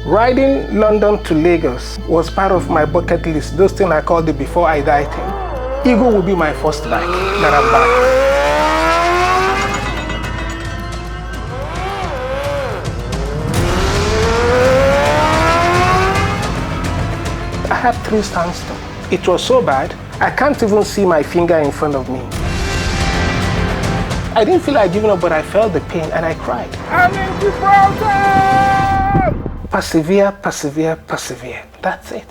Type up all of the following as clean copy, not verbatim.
Riding London to Lagos was part of my bucket list. Those things I called the before I die thing. Eagle will be my first bike that I'm buying. I had 3 standstill. It was so bad, I can't even see my finger in front of me. I didn't feel like giving up, but I felt the pain and I cried. I'm in Gibraltar! Persevere, persevere, persevere. That's it.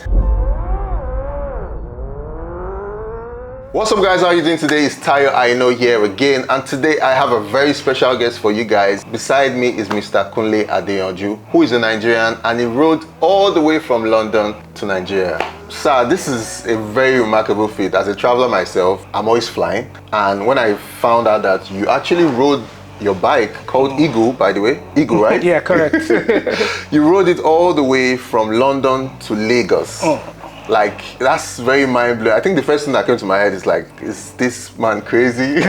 What's up, guys? How are you doing today? It's Tayo Aina here again, and today I have a very special guest for you guys. Beside me is Mr. Kunle Adeyanju, who is a Nigerian, and he rode all the way from London to Nigeria. Sir, this is a very remarkable feat. As a traveler myself, I'm always flying, and when I found out that you actually rode your bike, called Eagle, by the way, Eagle, right? Yeah, correct. You rode it all the way from London to Lagos. Like, that's very mind-blowing. I think the first thing that came to my head is like, is this man crazy?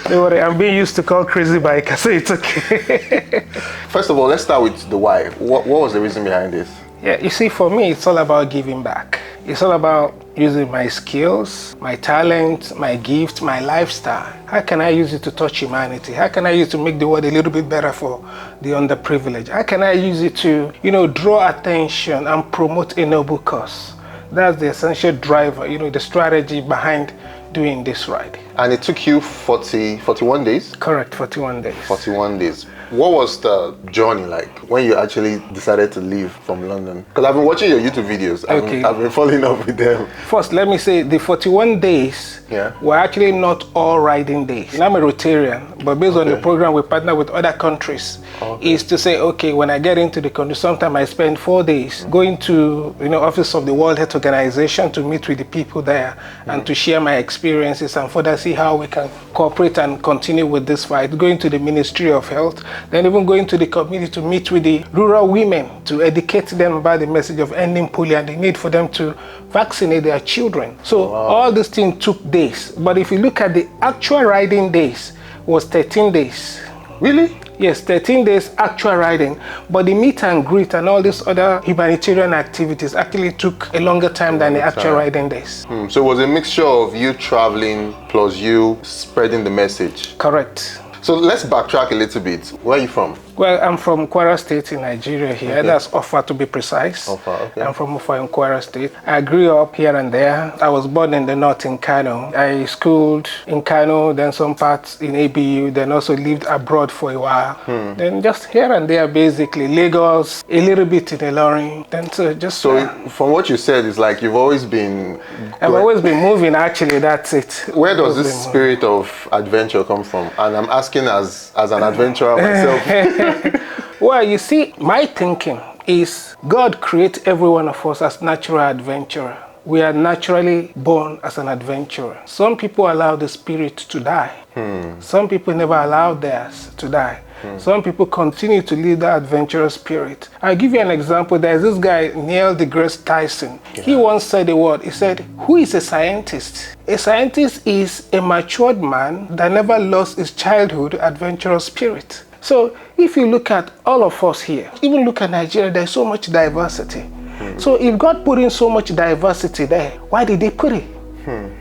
Don't worry, I'm being used to call crazy biker, so it's okay. First of all, let's start with the why. What was the reason behind this? Yeah, you see, for me, it's all about giving back. It's all about using my skills, my talent, my gift, my lifestyle. How can I use it to touch humanity? How can I use it to make the world a little bit better for the underprivileged? How can I use it to, draw attention and promote a noble cause? That's the essential driver, the strategy behind doing this ride. And it took you 41 days? Correct, 41 days. 41 days. What was the journey like when you actually decided to leave from London? Because I've been watching your YouTube videos. I've been falling in love with them. First, let me say the 41 days were actually not all riding days. I'm a Rotarian, but based on the program we partner with other countries, is to say, okay, when I get into the country, sometimes I spend 4 days going to office of the World Health Organization to meet with the people there and to share my experiences and further see how we can cooperate and continue with this fight. Going to the Ministry of Health, then even going to the community to meet with the rural women to educate them about the message of ending polio and the need for them to vaccinate their children. So all these things took days. But if you look at the actual riding days, was 13 days. Really? Yes, 13 days actual riding, but the meet and greet and all these other humanitarian activities actually took a longer time than the actual riding days. So it was a mixture of you traveling plus you spreading the message. Correct. So let's backtrack a little bit. Where are you from? Well, I'm from Kwara State in Nigeria here. Okay. That's Offa to be precise. Offa, okay. I'm from Offa in Kwara State. I grew up here and there. I was born in the north in Kano. I schooled in Kano, then some parts in ABU, then also lived abroad for a while. Then just here and there, basically. Lagos, a little bit in Ilorin. Then So from what you said, it's like you've always been... I've always been moving, actually, that's it. Where does this spirit of adventure come from? And I'm asking as an adventurer myself. Well, you see, my thinking is God created every one of us as natural adventurer. We are naturally born as an adventurer. Some people allow the spirit to die. Some people never allow theirs to die. Some people continue to live that adventurous spirit. I'll give you an example. There's this guy, Neil deGrasse Tyson. He once said a word. He said, who is a scientist? A scientist is a matured man that never lost his childhood adventurous spirit. So if you look at all of us here, even look at Nigeria, there's so much diversity. So if God put in so much diversity there, why did he put it?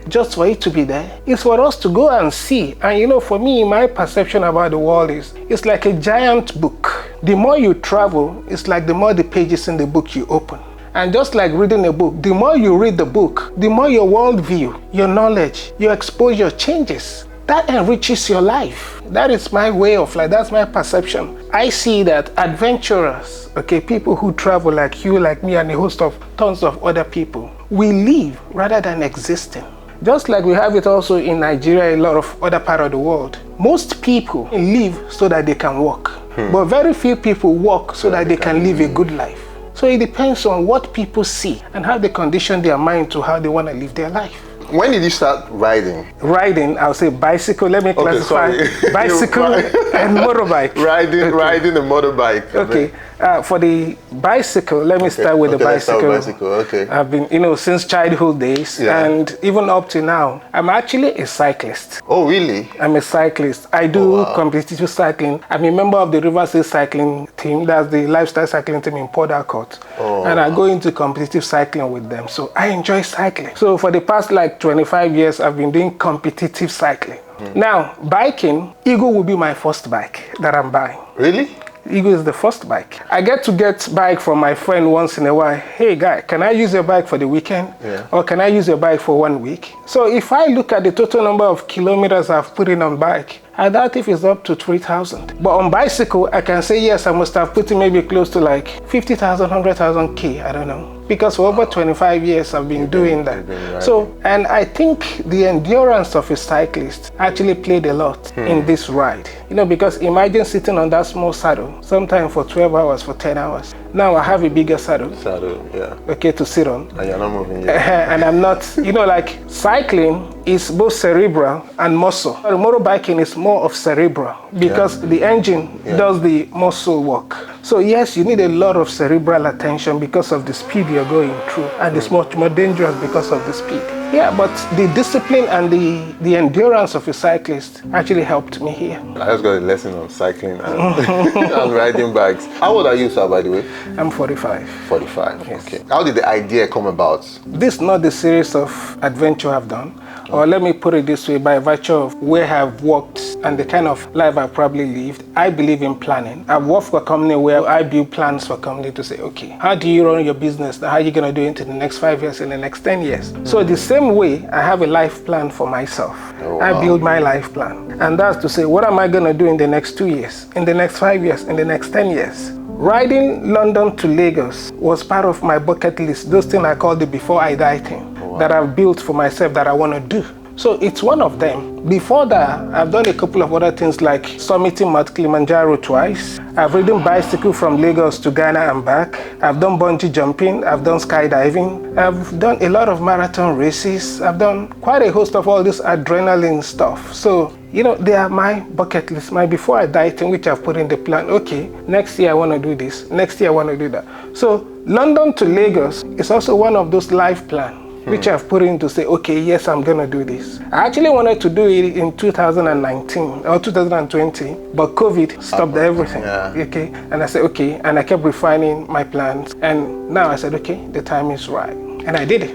Just for it to be there. It's for us to go and see. And for me, my perception about the world is, it's like a giant book. The more you travel, it's like the more the pages in the book you open. And just like reading a book, the more you read the book, the more your worldview, your knowledge, your exposure changes. That enriches your life. That is my way of life. That's my perception. I see that adventurers, people who travel like you, like me, and a host of tons of other people, we live rather than existing. Just like we have it also in Nigeria, a lot of other parts of the world. Most people live so that they can work. But very few people work so that they can live a good life. So it depends on what people see and how they condition their mind to how they want to live their life. When did you start riding? Riding, I'll say bicycle. Let me classify bicycle and motorbike. Riding a motorbike. Okay. For the bicycle, let me start with the let's start bicycle. with bicycle. Okay. I've been, since childhood days, and even up to now, I'm actually a cyclist. Oh, really? I'm a cyclist. I do competitive cycling. I'm a member of the River State cycling team. That's the lifestyle cycling team in Port Harcourt. And I go into competitive cycling with them. So I enjoy cycling. So for the past like 25 years, I've been doing competitive cycling. Now, biking, Eagle will be my first bike that I'm buying. Really? Eagle is the first bike. I get to get bike from my friend once in a while. Hey guy, can I use your bike for the weekend? Or can I use your bike for 1 week? So if I look at the total number of kilometers I've put in on bike, I doubt if it's up to 3,000. But on bicycle, I can say yes, I must have put in maybe close to like 50,000, 100,000 K, I don't know. Because for over 25 years, I've been doing that. So, and I think the endurance of a cyclist actually played a lot in this ride. Because imagine sitting on that small saddle, sometimes for 12 hours, for 10 hours. Now I have a bigger saddle. Okay, to sit on. And you're not moving yet. And I'm not, like cycling is both cerebral and muscle. Motorbiking is more of cerebral because the engine does the muscle work. So yes, you need a lot of cerebral attention because of the speed you're going through, and it's much more dangerous because of the speed. Yeah, but the discipline and the endurance of a cyclist actually helped me here. I just got a lesson on cycling and riding bikes. How old are you, sir, by the way? I'm 45. 45, yes. Okay. How did the idea come about? This is not the series of adventure I've done. Or let me put it this way, by virtue of where I've worked and the kind of life I've probably lived, I believe in planning. I've worked for a company where I build plans for a company to say, okay, how do you run your business? How are you going to do it in the next 5 years, in the next 10 years? So the same way, I have a life plan for myself. I build my life plan. And that's to say, what am I going to do in the next 2 years, in the next 5 years, in the next 10 years? Riding London to Lagos was part of my bucket list, those things I call the before I die thing that I've built for myself that I want to do. So it's one of them. Before that, I've done a couple of other things like summiting Mount Kilimanjaro twice. I've ridden bicycle from Lagos to Ghana and back. I've done bungee jumping. I've done skydiving. I've done a lot of marathon races. I've done quite a host of all this adrenaline stuff. So, they are my bucket list, my before I die thing, which I've put in the plan. Okay, next year I want to do this. Next year I want to do that. So London to Lagos is also one of those life plans which I've put in to say, okay, yes, I'm going to do this. I actually wanted to do it in 2019 or 2020, but COVID stopped everything. Okay, and I said, okay, and I kept refining my plans. And now I said, okay, the time is right. And I did it.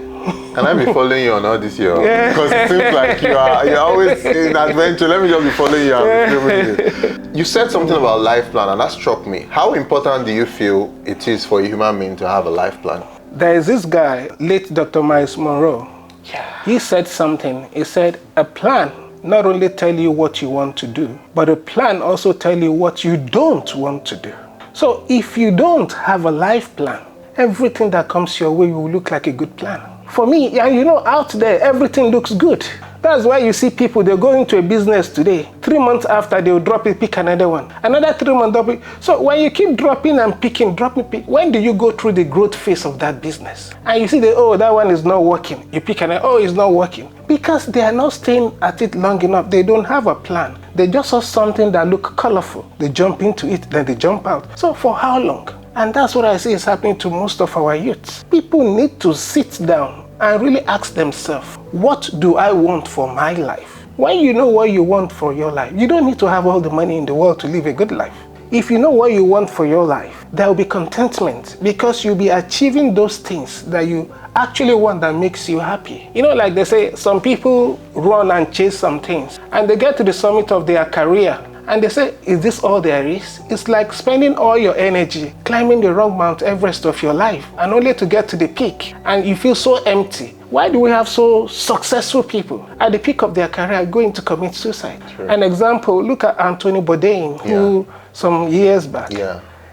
Can I be following you on all this year? Because it seems like you're always in adventure. Let me just be following you and you said something about life plan, and that struck me. How important do you feel it is for a human being to have a life plan? There is this guy, late Dr. Miles Monroe. He said something. He said, a plan not only tell you what you want to do, but a plan also tell you what you don't want to do. So if you don't have a life plan, everything that comes your way will look like a good plan. For me, and out there, everything looks good. That's why you see people, they'll go into a business today. 3 months after, they'll drop it, pick another one. Another 3 months, drop it. So when you keep dropping and picking, when do you go through the growth phase of that business? And you see that, that one is not working. You pick another, it's not working. Because they are not staying at it long enough. They don't have a plan. They just saw something that look colorful. They jump into it, then they jump out. So for how long? And that's what I see is happening to most of our youths. People need to sit down and really ask themselves, what do I want for my life? When you know what you want for your life, you don't need to have all the money in the world to live a good life. If you know what you want for your life, there will be contentment because you'll be achieving those things that you actually want that makes you happy. Like they say, some people run and chase some things and they get to the summit of their career and they say, is this all there is? It's like spending all your energy climbing the rock Mount Everest of your life and only to get to the peak and you feel so empty. Why do we have so successful people at the peak of their career going to commit suicide? Sure. An example, look at Anthony Bourdain, who some years back.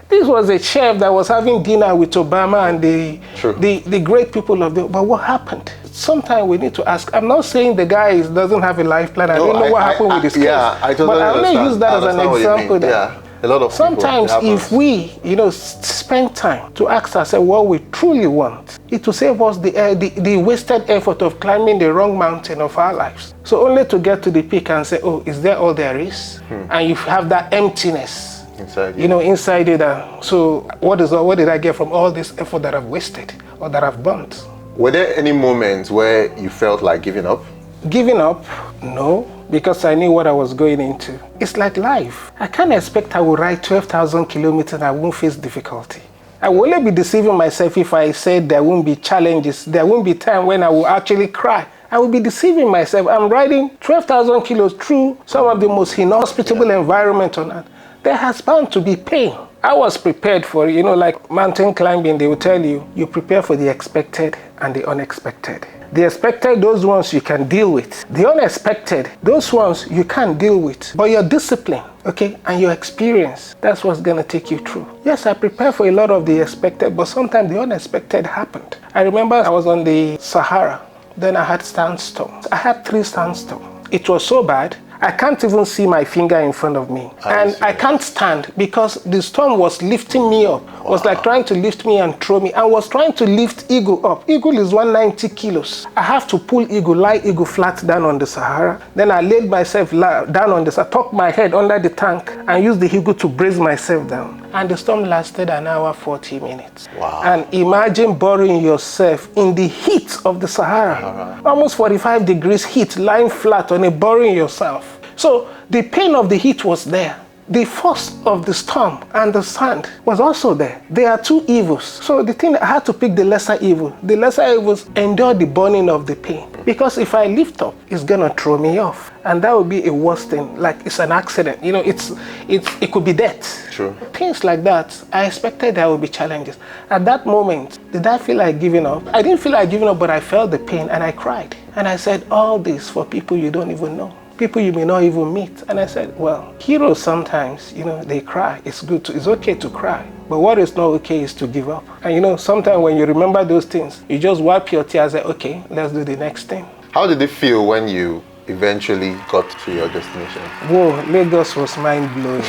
This was a chef that was having dinner with Obama and the great people of the, but what happened? Sometimes we need to ask. I'm not saying the guy doesn't have a life plan. I don't know what happened with this case. I totally but I only use that as an example. That a lot of sometimes if we, spend time to ask ourselves what we truly want, it will save us the wasted effort of climbing the wrong mountain of our lives. So only to get to the peak and say, oh, is there all there is? And you have that emptiness. Inside you. You know, inside you. So what did I get from all this effort that I've wasted or that I've burnt? Were there any moments where you felt like giving up? Giving up? No, because I knew what I was going into. It's like life. I can't expect I will ride 12,000 kilometers and I won't face difficulty. I will only be deceiving myself if I said there won't be challenges. There won't be time when I will actually cry. I will be deceiving myself. I'm riding 12,000 kilos through some of the most inhospitable environment on earth. There has bound to be pain. I was prepared for it. You know, like mountain climbing, they will tell you, you prepare for the expected and the unexpected. The expected, those ones you can deal with. The unexpected, those ones you can't deal with. But your discipline, okay, and your experience, that's what's going to take you through. Yes, I prepared for a lot of the expected, but sometimes the unexpected happened. I remember I was on the Sahara. Then I had sandstorms. I had 3 sandstorms. It was so bad, I can't even see my finger in front of me. And I can't stand because the storm was lifting me up. Wow. Was like trying to lift me and throw me. And was trying to lift Eagle up. Eagle is 190 kilos. I have to pull Eagle, lie Eagle flat down on the Sahara. Then I laid myself down on this. I tucked my head under the tank and used the Eagle to brace myself down. And the storm lasted an hour, 40 minutes. Wow. And imagine burying yourself in the heat of the Sahara. Almost 45 degrees heat, lying flat on it, burying yourself. So the pain of the heat was there. The force of the storm and the sand was also there. There are 2 evils. So the thing, I had to pick the lesser evil. The lesser evils endure the burning of the pain. Because if I lift up, it's gonna throw me off. And that would be a worse thing. Like it's an accident. You know, it could be death. True. Things like that. I expected there would be challenges. At that moment, did I feel like giving up? I didn't feel like giving up, but I felt the pain and I cried. And I said, all this for people you don't even know. People you may not even meet. And I said, well, heroes sometimes, you know, they cry. It's okay to cry. But what is not okay is to give up. And you know, sometimes when you remember those things, you just wipe your tears and say, okay, let's do the next thing. How did it feel when you eventually got to your destination? Whoa, Lagos was mind-blowing.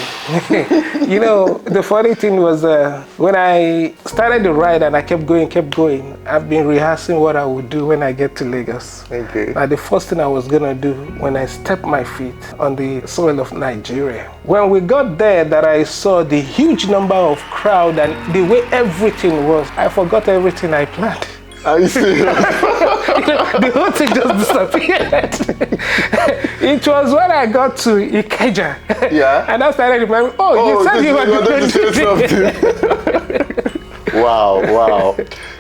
You know, the funny thing was when I started the ride and I kept going, I've been rehearsing what I would do when I get to Lagos. Okay. Now, the first thing I was going to do when I stepped my feet on the soil of Nigeria. When we got there, that I saw the huge number of crowd and the way everything was, I forgot everything I planned. Are you serious? The whole thing just disappeared. It was when I got to Ikeja. Yeah. And I started remembering, you said you were going to do something. Wow.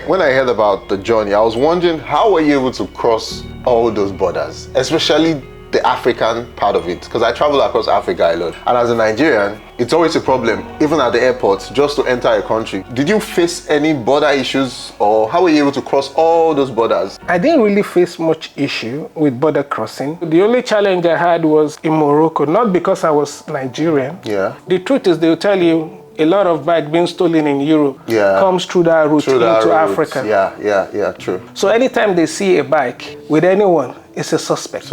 When I heard about the journey, I was wondering, how were you able to cross all those borders, especially the African part of it? Because I travel across Africa a lot. And as a Nigerian, it's always a problem, even at the airport, just to enter a country. Did you face any border issues, or how were you able to cross all those borders? I didn't really face much issue with border crossing. The only challenge I had was in Morocco, not because I was Nigerian. Yeah. The truth is, they'll tell you a lot of bike being stolen in Europe comes through that route into Africa. Yeah, true. So anytime they see a bike with anyone, it's a suspect.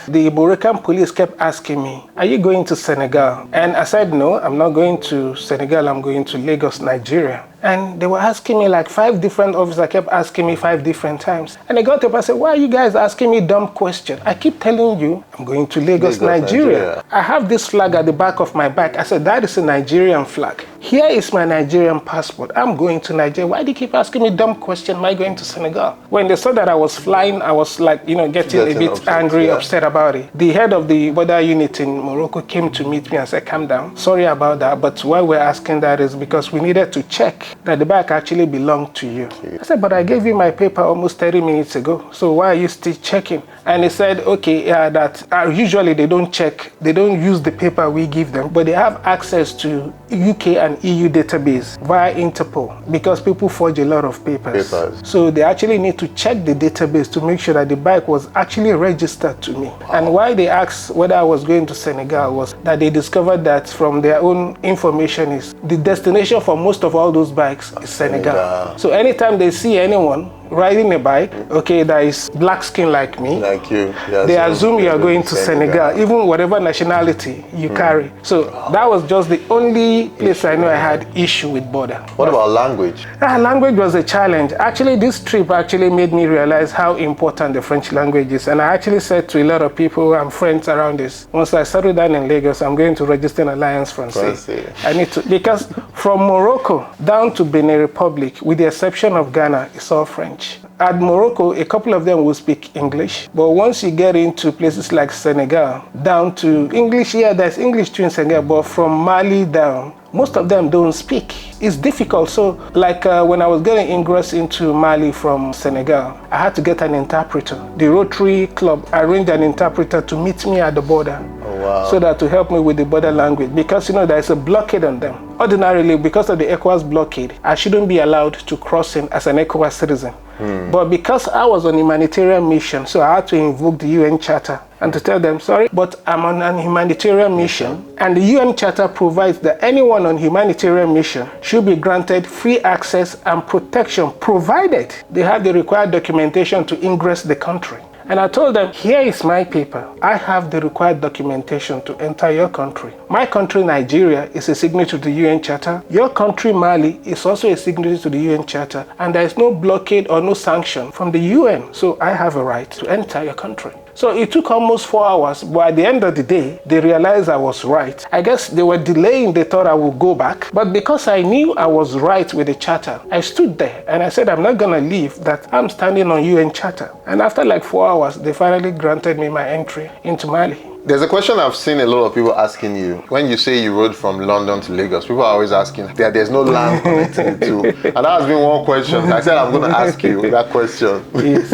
The Moroccan police kept asking me, are you going to Senegal? And I said, no, I'm not going to Senegal. I'm going to Lagos, Nigeria. And they were asking me like 5 different officers, kept asking me 5 different times. And I got up and said, why are you guys asking me dumb questions? I keep telling you, I'm going to Lagos, Nigeria. I have this flag at the back of my bike. I said, that is a Nigerian flag. Here is my Nigerian passport. I'm going to Nigeria. Why do you keep asking me dumb questions? Am I going to Senegal? When they saw that I was flying, I was like, getting a bit upset about it. The head of the border unit in Morocco came to meet me and said, calm down. Sorry about that, but why we're asking that is because we needed to check that the bike actually belonged to you. I said, but I gave you my paper almost 30 minutes ago, so why are you still checking? And he said, okay, that usually they don't check, they don't use the paper we give them, but they have access to UK and EU database via Interpol because people forge a lot of papers. So they actually need to check the database to make sure that the bike was actually registered to me. Wow. And why they asked whether I was going to Senegal was that they discovered that from their own information is the destination for most of all those bikes is Senegal. So anytime they see anyone riding a bike, okay, that is black skin like me. Like you. Yeah, They so assume you are going to Senegal, even whatever nationality you carry. So that was just the only place I know I had issue with border. What about language? Language was a challenge. Actually, this trip actually made me realize how important the French language is. And I actually said to a lot of people and friends around this, once I settle down in Lagos, I'm going to register an Alliance Française. I need to, because from Morocco down to Benin Republic, with the exception of Ghana, it's all French. At Morocco, a couple of them will speak English. But once you get into places like Senegal, down to English, yeah, there's English too in Senegal, but from Mali down, most of them don't speak. It's difficult. So like when I was getting ingress into Mali from Senegal, I had to get an interpreter. The Rotary Club arranged an interpreter to meet me at the border. Oh, wow. So that to help me with the border language, because there's a blockade on them. Ordinarily, because of the ECOWAS blockade, I shouldn't be allowed to cross in as an ECOWAS citizen. But because I was on a humanitarian mission, so I had to invoke the UN Charter and to tell them, sorry, but I'm on a humanitarian mission, and the UN Charter provides that anyone on humanitarian mission should be granted free access and protection, provided they have the required documentation to ingress the country. And I told them, here is my paper. I have the required documentation to enter your country. My country, Nigeria, is a signatory to the UN Charter. Your country, Mali, is also a signatory to the UN Charter. And there is no blockade or no sanction from the UN. So I have a right to enter your country. So it took almost 4 hours, but at the end of the day, they realized I was right. I guess they were delaying, they thought I would go back. But because I knew I was right with the charter, I stood there and I said, I'm not gonna leave, that I'm standing on UN Charter. And after like 4 hours, they finally granted me my entry into Mali. There's a question I've seen a lot of people asking you. When you say you rode from London to Lagos, people are always asking, there's no land connecting the two. And that has been one question. I said I'm going to ask you that question. Yes.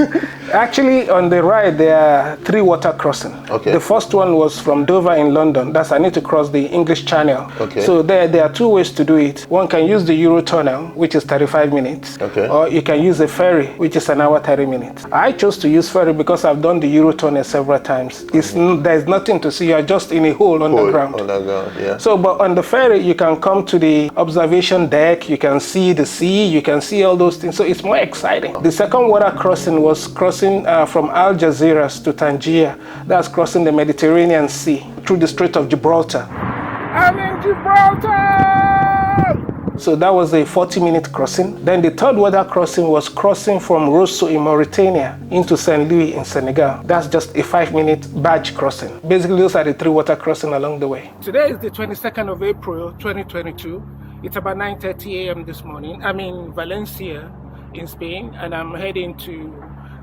Actually, on the ride, there are 3 water crossings. Okay. The first one was from Dover in London. That's I need to cross the English Channel. Okay. So there are 2 ways to do it. One can use the Eurotunnel, which is 35 minutes. Okay. Or you can use a ferry, which is an hour 30 minutes. I chose to use ferry because I've done the Eurotunnel several times. There's nothing to see. You're just in a hole underground. Yeah. So, but on the ferry, you can come to the observation deck. You can see the sea. You can see all those things. So it's more exciting. The second water crossing was crossing from Algeciras to Tangier. That's crossing the Mediterranean Sea through the Strait of Gibraltar. I'm in Gibraltar! So that was a 40-minute crossing. Then the third water crossing was crossing from Rosso in Mauritania into St. Louis in Senegal. That's just a 5-minute barge crossing. Basically, those are the 3 water crossings along the way. Today is the 22nd of April, 2022. It's about 9:30 a.m. this morning. I'm in Valencia in Spain, and I'm heading to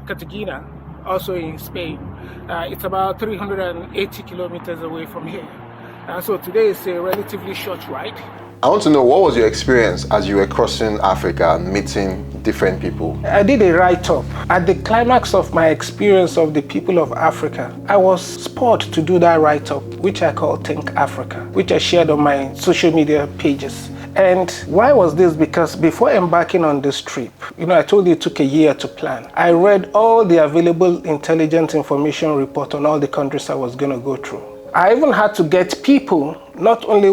Cartagena, also in Spain. It's about 380 kilometers away from here. So today is a relatively short ride. I want to know, what was your experience as you were crossing Africa and meeting different people? I did a write-up. At the climax of my experience of the people of Africa, I was spurred to do that write-up, which I call Think Africa, which I shared on my social media pages. And why was this? Because before embarking on this trip, I told you it took a year to plan. I read all the available intelligence information report on all the countries I was going to go through. I even had to get people, not only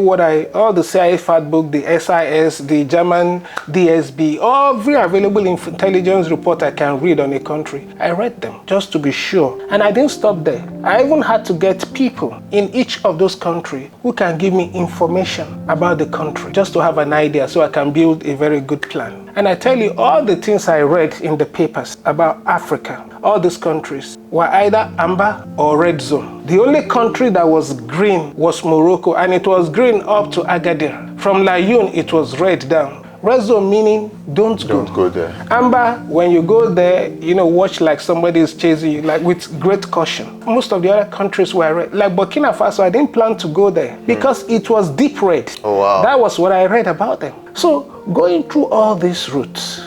all the CIA fact book, the SIS, the German DSB, every available intelligence report I can read on a country. I read them just to be sure. And I didn't stop there. I even had to get people in each of those countries who can give me information about the country, just to have an idea so I can build a very good plan. And I tell you, all the things I read in the papers about Africa, all these countries were either amber or red zone. The only country that was green was Morocco, and it was green up to Agadir. From Laayoune, it was red down. Red zone meaning don't go there. Amber, when you go there, watch like somebody is chasing you, like with great caution. Most of the other countries were red. Like Burkina Faso, I didn't plan to go there because it was deep red. Oh, wow. That was what I read about them. So going through all these routes,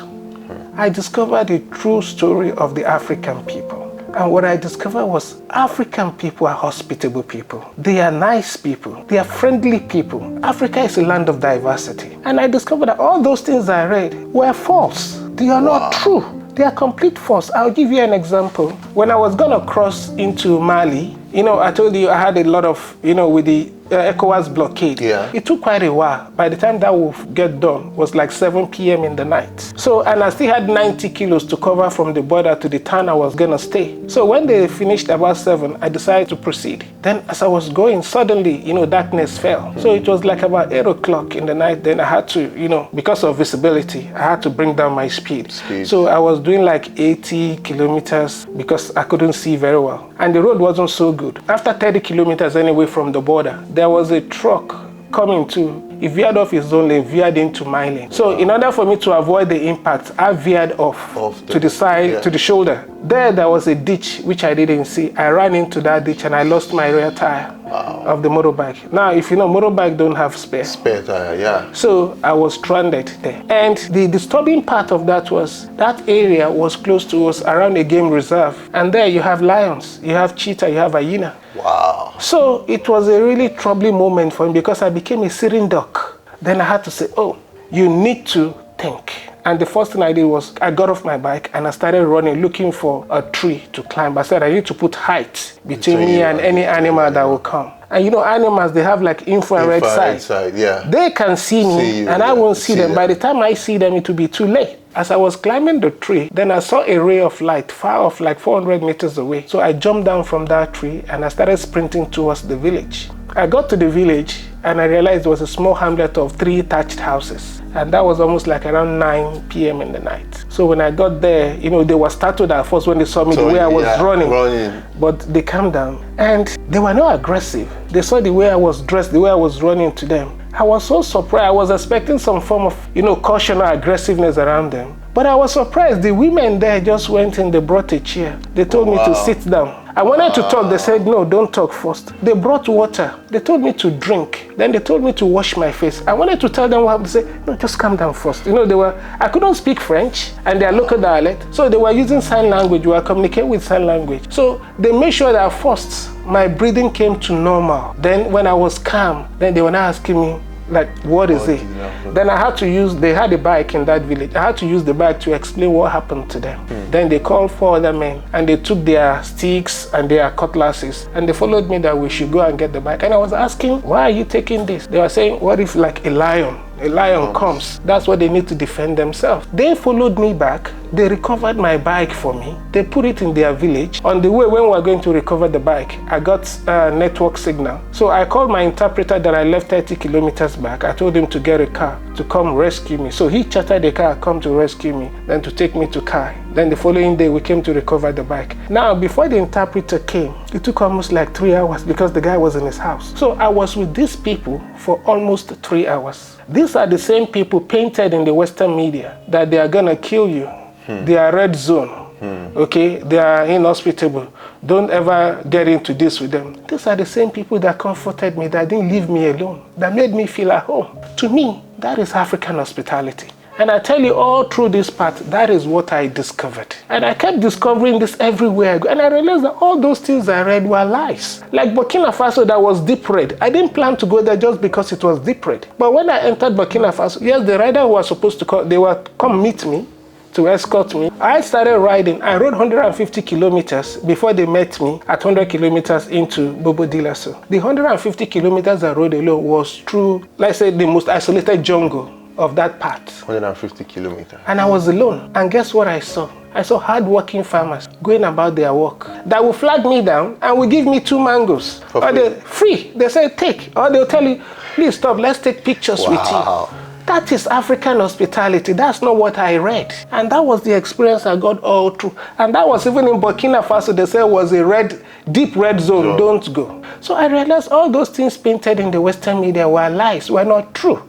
I discovered the true story of the African people. And what I discovered was African people are hospitable people. They are nice people. They are friendly people. Africa is a land of diversity. And I discovered that all those things I read were false. They are not true. They are complete false. I'll give you an example. When I was going to cross into Mali, You know, I told you I had a lot of, you know, with the ECOWAS blockade. Yeah. It took quite a while. By the time that would get done, was like 7 p.m. in the night. So, and I still had 90 kilos to cover from the border to the town I was gonna stay. So when they finished about 7, I decided to proceed. Then as I was going, suddenly, you know, darkness fell. So it was like about 8 o'clock in the night. Then I had to, you know, because of visibility, I had to bring down my speed. So I was doing like 80 kilometers because I couldn't see very well. And the road wasn't so good. After 30 kilometers anyway from the border, there was a truck coming to. He veered off his own lane, veered into my lane. So in order for me to avoid the impact, I veered off to the side, to the shoulder. There was a ditch which I didn't see. I ran into that ditch and I lost my rear tire of the motorbike. Now, if you know, motorbike don't have spare. Spare tire, yeah. So I was stranded there. And the disturbing part of that was that area was close to us around a game reserve. And there you have lions, you have cheetah, you have hyena. Wow. So it was a really troubling moment for me because I became a sitting duck. Then I had to say, oh, you need to think. And the first thing I did was I got off my bike and I started running, looking for a tree to climb. I said I need to put height between me and any animal that will come. And you know, animals, they have like infrared sight. Yeah. They can see me and I won't see them. By the time I see them, it will be too late. As I was climbing the tree, then I saw a ray of light far off, like 400 meters away. So I jumped down from that tree and I started sprinting towards the village. I got to the village and I realized it was a small hamlet of 3 thatched houses. And that was almost like around 9 p.m. in the night. So when I got there, you know, they were startled at first when they saw me the way I was running. But they calmed down and they were not aggressive. They saw the way I was dressed, the way I was running to them. I was so surprised. I was expecting some form of, you know, caution or aggressiveness around them. But I was surprised. The women there just went in, they brought a chair. They told me to sit down. I wanted to talk. They said, no, don't talk first. They brought water. They told me to drink. Then they told me to wash my face. I wanted to tell them what to say. No, just calm down first. You know, I couldn't speak French and their local dialect. So they were using sign language. We were communicating with sign language. So they made sure that first my breathing came to normal. Then when I was calm, then they were now asking me, like, what is it? Then I had to use, they had a bike in that village. I had to use the bike to explain what happened to them. Then they called 4 other men and they took their sticks and their cutlasses and they followed me that we should go and get the bike. And I was asking, why are you taking this? They were saying, what if like a lion comes? That's what they need to defend themselves. They followed me back. They recovered my bike for me. They put it in their village. On the way, when we were going to recover the bike, I got a network signal. So I called my interpreter that I left 30 kilometers back. I told him to get a car to come rescue me. So he chartered a car, come to rescue me, then to take me to Kai. Then the following day, we came to recover the bike. Now, before the interpreter came, it took almost like 3 hours because the guy was in his house. So I was with these people for almost 3 hours. These are the same people painted in the Western media that they are gonna kill you. They are red zone. Okay, they are inhospitable. Don't ever get into this with them. These are the same people that comforted me, that didn't leave me alone, that made me feel at home. To me, that is African hospitality. And I tell you, all through this part, that is what I discovered. And I kept discovering this everywhere I go. And I realized that all those things I read were lies. Like Burkina Faso, that was deep red. I didn't plan to go there just because it was deep red. But when I entered Burkina Faso, yes, the rider who was supposed to come, they were come meet me to escort me. I started riding. I rode 150 kilometers before they met me at 100 kilometers into Bobo Dioulasso. The 150 kilometers I rode alone was through, let's say, the most isolated jungle of that part. 150 kilometers. And I was alone. And guess what I saw? I saw hard-working farmers going about their work that will flag me down and will give me 2 mangoes. For free. They free. They say take. Or they'll tell you, please stop, let's take pictures with you. That is African hospitality. That's not what I read. And that was the experience I got all through. And that was even in Burkina Faso, they said was a deep red zone, don't go. So I realized all those things painted in the Western media were lies, were not true.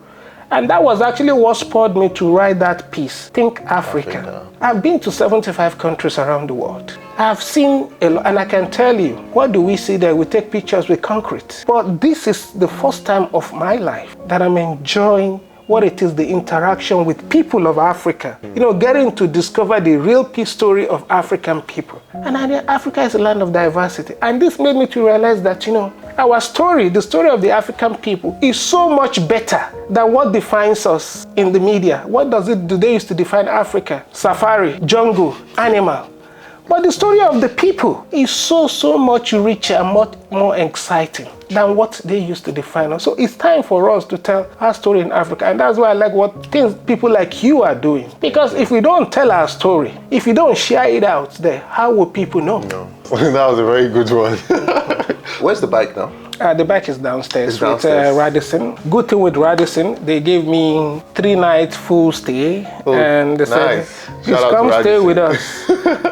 And that was actually what spurred me to write that piece, Think Africa. I've been to 75 countries around the world. I've seen a lot, and I can tell you, what do we see there? We take pictures with concrete. But this is the first time of my life that I'm enjoying what it is, the interaction with people of Africa. You know, getting to discover the real peace story of African people. And Africa is a land of diversity. And this made me to realize that, you know, our story, the story of the African people, is so much better than what defines us in the media. What do they used to define Africa? Safari, jungle, animal. But the story of the people is so much richer and much more exciting than what they used to define us. So it's time for us to tell our story in Africa. And that's why I like what things people like you are doing. Because if we don't tell our story, if we don't share it out there, how will people know? No. That was a very good one. Where's the bike now? The bike is downstairs, it's downstairs. With Radisson. Good thing with Radisson, they gave me 3 nights full stay. Oh, and they said, please come stay with us.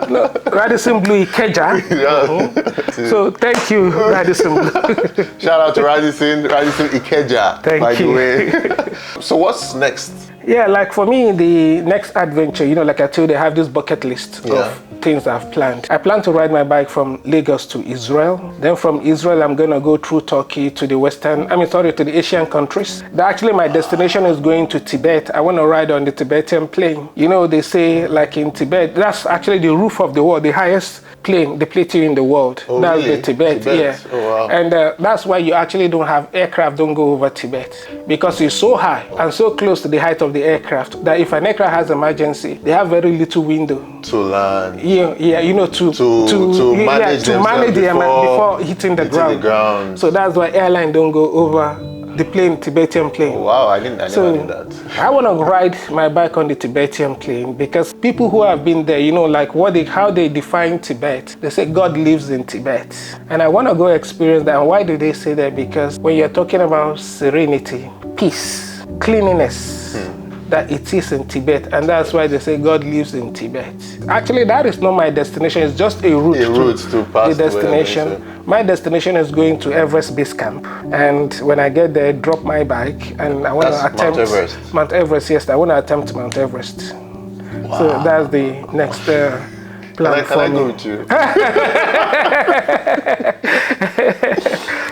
No, Radisson Blue Ikeja. So thank you, Radisson Blue. Shout out to Radisson Ikeja, Thank you. the way. So what's next? Yeah, like for me, the next adventure, like I told you, I have this bucket list of things I've planned. I plan to ride my bike from Lagos to Israel. Then from Israel, I'm going to go through Turkey to to the Asian countries. Actually, my destination is going to Tibet. I want to ride on the Tibetan plain. They say, like in Tibet, that's actually the roof of the world, the highest plain, the plateau in the world. Oh, that's really? the Tibet, yeah. Oh, wow. And that's why you actually don't have aircraft don't go over Tibet, because it's so high and so close to the height of the aircraft that if an aircraft has emergency, they have very little window to land. To manage them before hitting the ground. So that's why airline don't go over the Tibetan plain. Oh, wow, I never knew that. I want to ride my bike on the Tibetan plain because people who have been there, like how they define Tibet. They say God lives in Tibet. And I want to go experience that. And why do they say that? Because when you're talking about serenity, peace, cleanliness, that it is in Tibet, and that's why they say God lives in Tibet. Actually, that is not my destination. It's just a route to pass the destination. My destination is going to Everest Base Camp, and when I get there, drop my bike, and I want to attempt Mount Everest. Yes, I want to attempt Mount Everest. Wow. So that's the next plan for me. Can I go with you?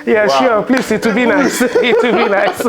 Yeah, wow. Sure. Please, it will be nice. It will be nice.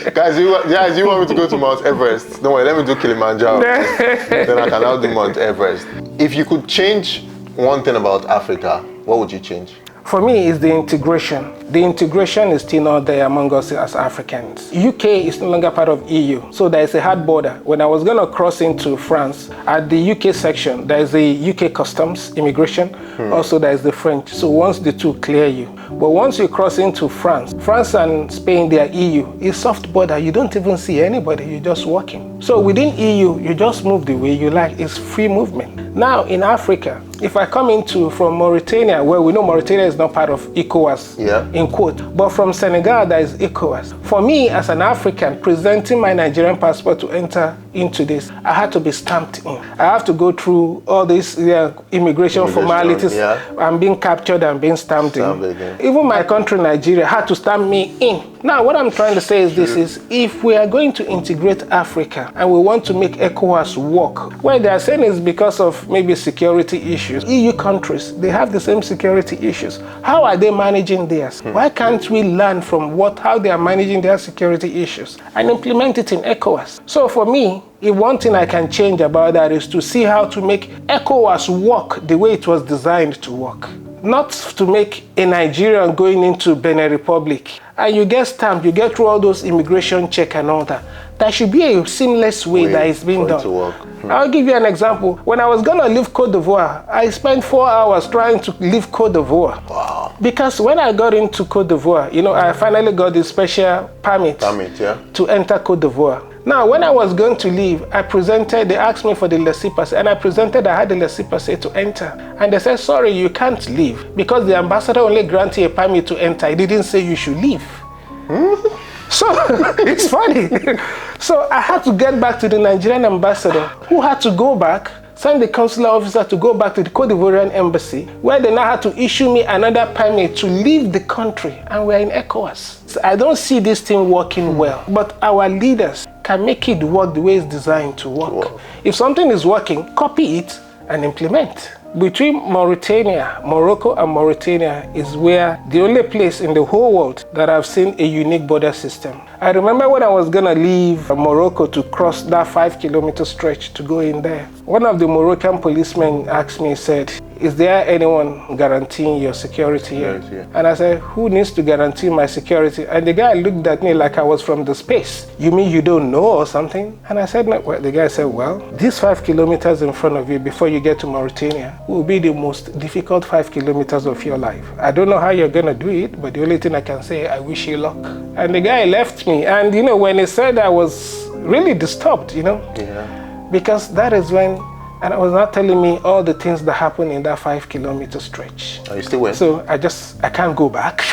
Guys, you want me to go to Mount Everest? Don't worry, let me do Kilimanjaro. Then I can now do Mount Everest. If you could change one thing about Africa, what would you change? For me, it's the integration. The integration is still not there among us as Africans. UK is no longer part of EU, so there is a hard border. When I was going to cross into France, at the UK section, there is the UK customs, immigration. Also, there is the French. So once the two clear you. But once you cross into France and Spain, they are EU. It's soft border. You don't even see anybody. You're just walking. So within EU, you just move the way you like. It's free movement. Now, in Africa, if I come from Mauritania, where we know Mauritania is not part of ECOWAS, in quote, but from Senegal, there is ECOWAS. For me, as an African, presenting my Nigerian passport to enter into this, I had to be stamped in. I have to go through all these immigration formalities. I'm being captured and being stamped in. Even my country, Nigeria, had to stamp me in. Now, what I'm trying to say is this is, if we are going to integrate Africa and we want to make ECOWAS work, well, they are saying it's because of maybe security issues. EU countries, they have the same security issues. How are they managing theirs? Why can't we learn from how they are managing their security issues and implement it in ECOWAS? So for me, if one thing I can change about that is to see how to make ECOWAS work the way it was designed to work. Not to make a Nigerian going into Benin Republic and you get stamped, you get through all those immigration check and all that. There should be a seamless way that is being done. I'll give you an example. When I was going to leave Côte d'Ivoire, I spent 4 hours trying to leave Côte d'Ivoire. Wow. Because when I got into Côte d'Ivoire, I finally got the special permit to enter Côte d'Ivoire. Now, when I was going to leave, they asked me for the laissez-passer, and I had the laissez-passer to enter. And they said, sorry, you can't leave, because the ambassador only granted you a permit to enter. He didn't say you should leave. So, it's funny. So, I had to get back to the Nigerian ambassador, who had to go back, send the consular officer to go back to the Cote d'Ivoirian embassy, where they now had to issue me another permit to leave the country, and we're in ECOWAS. So I don't see this thing working well, but our leaders can make it work the way it's designed to work. If something is working, copy it and implement. Between Morocco and Mauritania is where the only place in the whole world that I've seen a unique border system. I remember when I was gonna leave Morocco to cross that 5-kilometer stretch to go in there. One of the Moroccan policemen asked me, said, is there anyone guaranteeing your security here? Yeah. And I said, who needs to guarantee my security? And the guy looked at me like I was from the space. You mean you don't know or something? And I said, no. Well, the guy said, well, these 5 kilometers in front of you before you get to Mauritania will be the most difficult 5 kilometers of your life. I don't know how you're going to do it, but the only thing I can say, I wish you luck. And the guy left me. And, when he said, I was really disturbed, Yeah. because that is when, and I was not telling me all the things that happened in that 5 kilometer stretch. Are you still went? So I can't go back.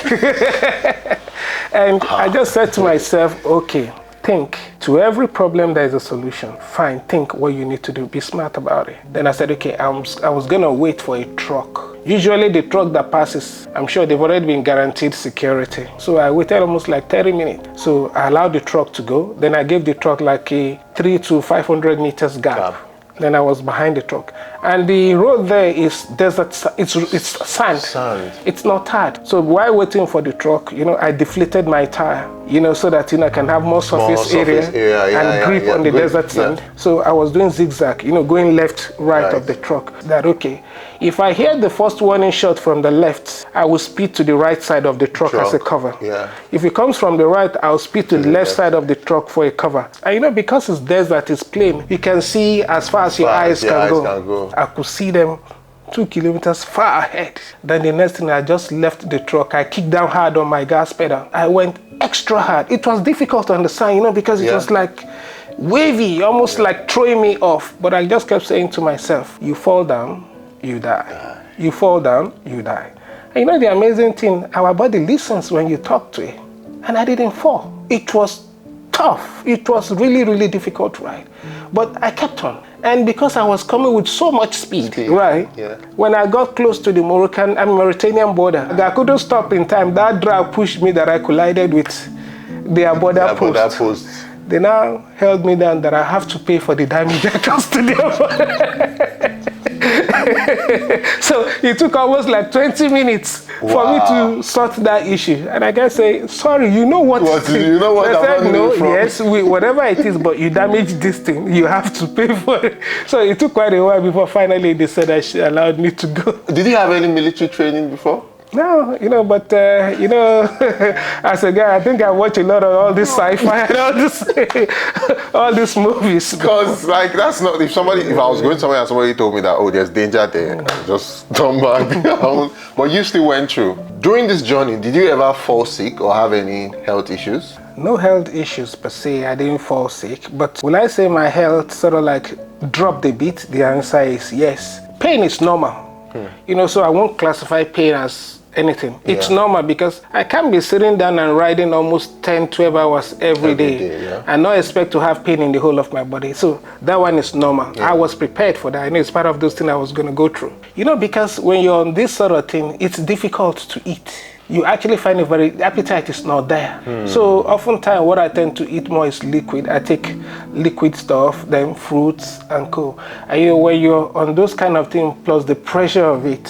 And I just said to myself, okay, think. To every problem there is a solution. Fine, think what you need to do. Be smart about it. Then I said, okay, I was going to wait for a truck. Usually the truck that passes, I'm sure they've already been guaranteed security. So I waited almost like 30 minutes. So I allowed the truck to go. Then I gave the truck like a 300 to 500 meters gap. Then I was behind the truck. And the road there is desert, it's sand. It's not tarred. So while waiting for the truck, I deflated my tire, so that, I can have more surface area and grip on the desert sand. So I was doing zigzag, going left, right of the truck. That, okay, if I hear the first warning shot from the left, I will speed to the right side of the truck as a cover. Yeah. If it comes from the right, I'll speed to the left side of the truck for a cover. And because it's desert, it's plain, you can see as far as your eyes can go. I could see them 2 kilometers far ahead. Then the next thing, I just left the truck. I kicked down hard on my gas pedal. I went extra hard. It was difficult to understand, because it was like wavy, almost like throwing me off. But I just kept saying to myself, you fall down, you die. You fall down, you die. And the amazing thing, our body listens when you talk to it. And I didn't fall. It was tough. It was really, really difficult ride. But I kept on. And because I was coming with so much speed. Right? Yeah. When I got close to the Mauritanian border, I couldn't stop in time. That drag pushed me that I collided with their border post. They now held me down that I have to pay for the damage I caused to them. So it took almost like 20 minutes for me to sort that issue. And I can say, sorry, you know what? You know what? I said, no, yes, whatever it is, but you damaged this thing, you have to pay for it. So it took quite a while before finally they said that she allowed me to go. Did you have any military training before? No, but as a guy, I think I watch a lot of all this sci-fi and all these movies. Because that's not, if I was going somewhere and somebody told me that, oh, there's danger there, just turn back. But you still went through. During this journey, did you ever fall sick or have any health issues? No health issues per se. I didn't fall sick. But will I say my health sort of like dropped a bit? The answer is yes. Pain is normal. So I won't classify pain as anything. It's normal because I can't be sitting down and riding almost 10, 12 hours every day and not expect to have pain in the whole of my body. So that one is normal. I was prepared for that. I know it's part of those things I was going to go through. Because when you're on this sort of thing, it's difficult to eat. You actually find the appetite is not there. So oftentimes what I tend to eat more is liquid. I take liquid stuff, then fruits and co. And when you're on those kind of things, plus the pressure of it,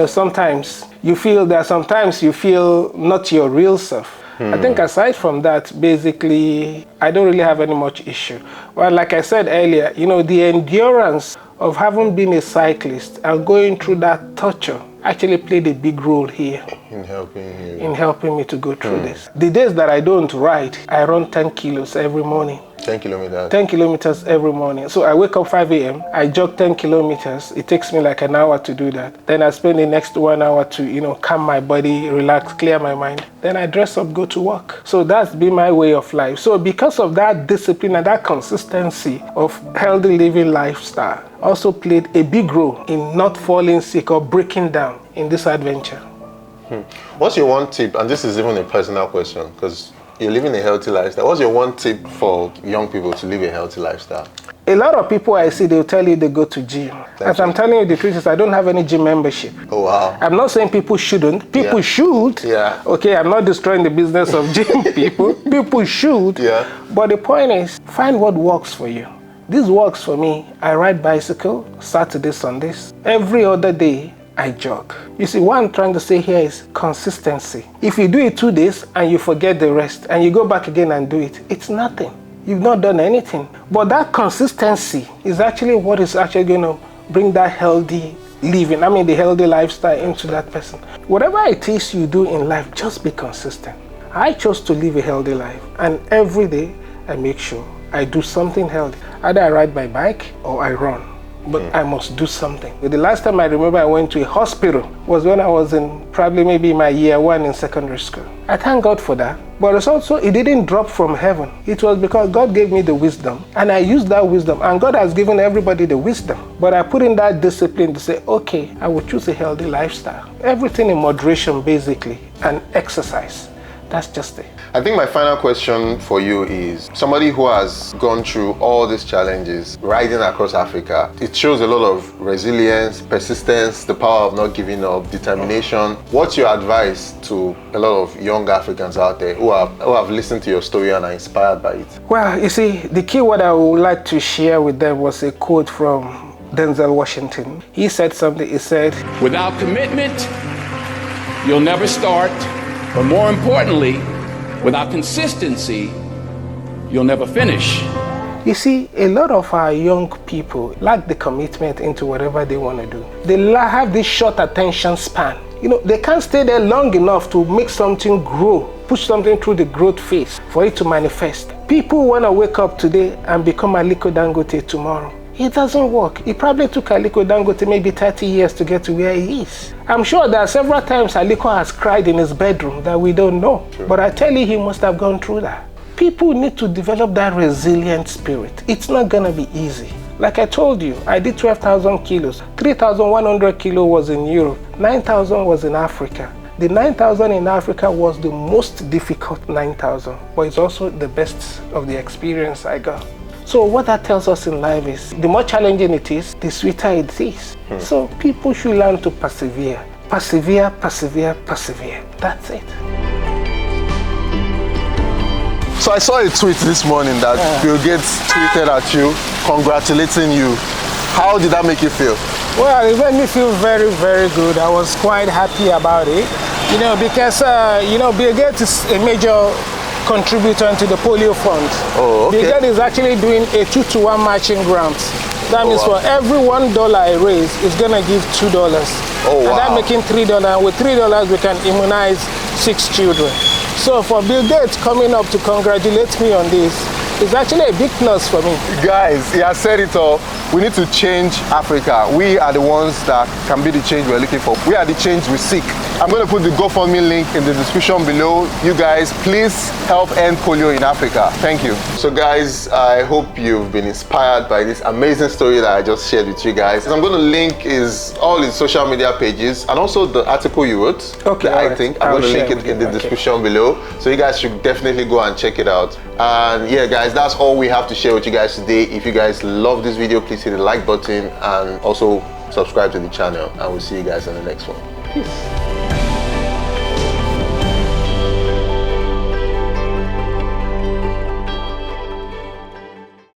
sometimes you feel not your real self. I think aside from that, basically, I don't really have any much issue. Well, like I said earlier, the endurance of having been a cyclist and going through that torture actually played a big role here in helping me to go through this. The days that I don't ride, I run 10 kilos every morning. 10 kilometers? 10 kilometers every morning. So I wake up 5 a.m., I jog 10 kilometers. It takes me like an hour to do that. Then I spend the next 1 hour to, calm my body, relax, clear my mind. Then I dress up, go to work. So that's been my way of life. So because of that discipline and that consistency of healthy living lifestyle, also played a big role in not falling sick or breaking down in this adventure. What's your one tip, and this is even a personal question, because you're living a healthy lifestyle. What's your one tip for young people to live a healthy lifestyle? A lot of people I see, they'll tell you they go to gym. As I'm telling you the truth is I don't have any gym membership. Oh, wow. I'm not saying people shouldn't. People should. Yeah. Okay, I'm not destroying the business of gym people. People should. Yeah. But the point is, find what works for you. This works for me. I ride bicycle Saturday, Sundays. Every other day, I jog. You see, what I'm trying to say here is consistency. If you do it 2 days and you forget the rest and you go back again and do it, it's nothing. You've not done anything. But that consistency is actually what is actually going to bring that healthy living, I mean the healthy lifestyle into that person. Whatever it is you do in life, just be consistent. I chose to live a healthy life, and every day I make sure I do something healthy. Either I ride my bike or I run. But I must do something. The last time I remember I went to a hospital was when I was in probably maybe my year 1 in secondary school. I thank God for that. But it's also, it didn't drop from heaven. It was because God gave me the wisdom, and I used that wisdom, and God has given everybody the wisdom. But I put in that discipline to say, okay, I will choose a healthy lifestyle. Everything in moderation basically, and exercise. That's just it. I think my final question for you is, somebody who has gone through all these challenges, riding across Africa, it shows a lot of resilience, persistence, the power of not giving up, determination. What's your advice to a lot of young Africans out there who have listened to your story and are inspired by it? Well, you see, the key word I would like to share with them was a quote from Denzel Washington. He said something, he said, "Without commitment, you'll never start. But more importantly, without consistency, you'll never finish." You see, a lot of our young people lack the commitment into whatever they want to do. They have this short attention span. You know, they can't stay there long enough to make something grow, push something through the growth phase for it to manifest. People want to wake up today and become Aliko Dangote tomorrow. It doesn't work. It probably took Aliko Dangote maybe 30 years to get to where he is. I'm sure there are several times Aliko has cried in his bedroom that we don't know. Sure. But I tell you, he must have gone through that. People need to develop that resilient spirit. It's not gonna be easy. Like I told you, I did 12,000 kilos. 3,100 kilos was in Europe. 9,000 was in Africa. The 9,000 in Africa was the most difficult 9,000, but it's also the best of the experience I got. So what that tells us in life is, the more challenging it is, the sweeter it is. So people should learn to persevere. Persevere, persevere, persevere. That's it. So I saw a tweet this morning that Bill Gates tweeted at you, congratulating you. How did that make you feel? Well, it made me feel very, very good. I was quite happy about it. You know, because, Bill Gates is a major contributor to the polio fund. Oh, okay. Bill Gates is actually doing a 2-to-1 matching grant. That means for every $1 I raise, it's gonna give $2. Oh, wow. And that's making $3. With $3, we can immunize 6 children. So for Bill Gates coming up to congratulate me on this, it's actually a big plus for me. Guys, he has said it all. We need to change Africa. We are the ones that can be the change we're looking for. We are the change we seek. I'm going to put the GoFundMe link in the description below. You guys, please help end polio in Africa. Thank you. So guys, I hope you've been inspired by this amazing story that I just shared with you guys. I'm going to link all his social media pages and also the article you wrote. Okay, I think I'm going to link it in the description below. So you guys should definitely go and check it out. And yeah, guys, that's all we have to share with you guys today. If you guys love this video, please hit the like button and also subscribe to the channel. And we'll see you guys in the next one. Peace.